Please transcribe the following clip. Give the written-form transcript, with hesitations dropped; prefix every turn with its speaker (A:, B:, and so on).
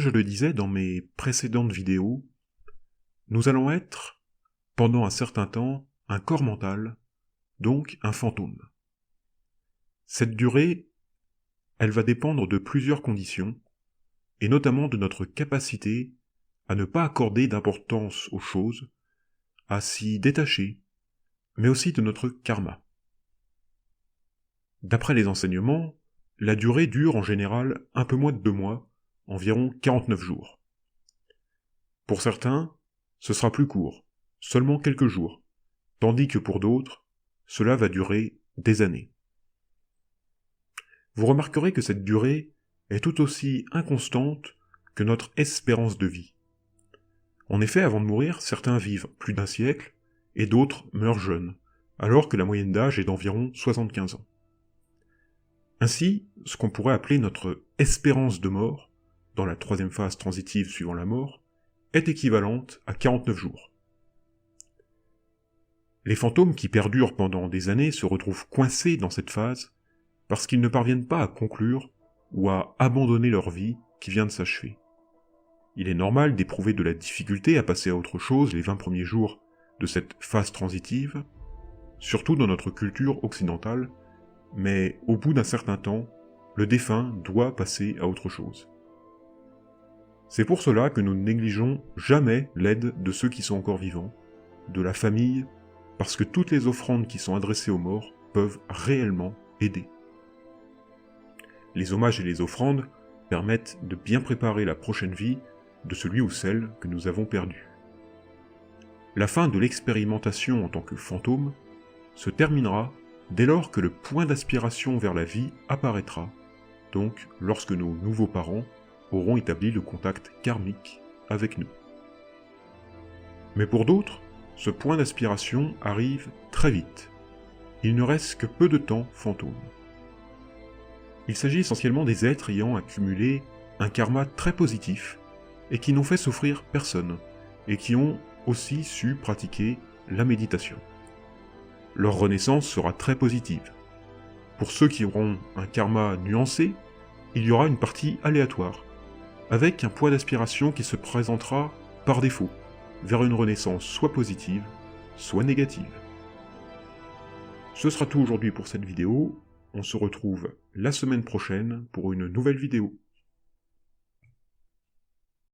A: Je le disais dans mes précédentes vidéos, nous allons être, pendant un certain temps, un corps mental, donc un fantôme. Cette durée, elle va dépendre de plusieurs conditions, et notamment de notre capacité à ne pas accorder d'importance aux choses, à s'y détacher, mais aussi de notre karma. D'après les enseignements, la durée dure en général un peu moins de 2 mois, environ 49 jours. Pour certains, ce sera plus court, seulement quelques jours, tandis que pour d'autres, cela va durer des années. Vous remarquerez que cette durée est tout aussi inconstante que notre espérance de vie. En effet, avant de mourir, certains vivent plus d'1 siècle, et d'autres meurent jeunes, alors que la moyenne d'âge est d'environ 75 ans. Ainsi, ce qu'on pourrait appeler notre espérance de mort, dans la 3e phase transitive suivant la mort, est équivalente à 49 jours. Les fantômes qui perdurent pendant des années se retrouvent coincés dans cette phase parce qu'ils ne parviennent pas à conclure ou à abandonner leur vie qui vient de s'achever. Il est normal d'éprouver de la difficulté à passer à autre chose les 20 premiers jours de cette phase transitive, surtout dans notre culture occidentale, mais au bout d'un certain temps, le défunt doit passer à autre chose. C'est pour cela que nous ne négligeons jamais l'aide de ceux qui sont encore vivants, de la famille, parce que toutes les offrandes qui sont adressées aux morts peuvent réellement aider. Les hommages et les offrandes permettent de bien préparer la prochaine vie de celui ou celle que nous avons perdu. La fin de l'expérimentation en tant que fantôme se terminera dès lors que le point d'aspiration vers la vie apparaîtra, donc lorsque nos nouveaux parents auront établi le contact karmique avec nous. Mais pour d'autres, ce point d'aspiration arrive très vite. Il ne reste que peu de temps fantôme. Il s'agit essentiellement des êtres ayant accumulé un karma très positif et qui n'ont fait souffrir personne, et qui ont aussi su pratiquer la méditation. Leur renaissance sera très positive. Pour ceux qui auront un karma nuancé, il y aura une partie aléatoire, avec un point d'aspiration qui se présentera par défaut, vers une renaissance soit positive, soit négative. Ce sera tout aujourd'hui pour cette vidéo, on se retrouve la semaine prochaine pour une nouvelle vidéo.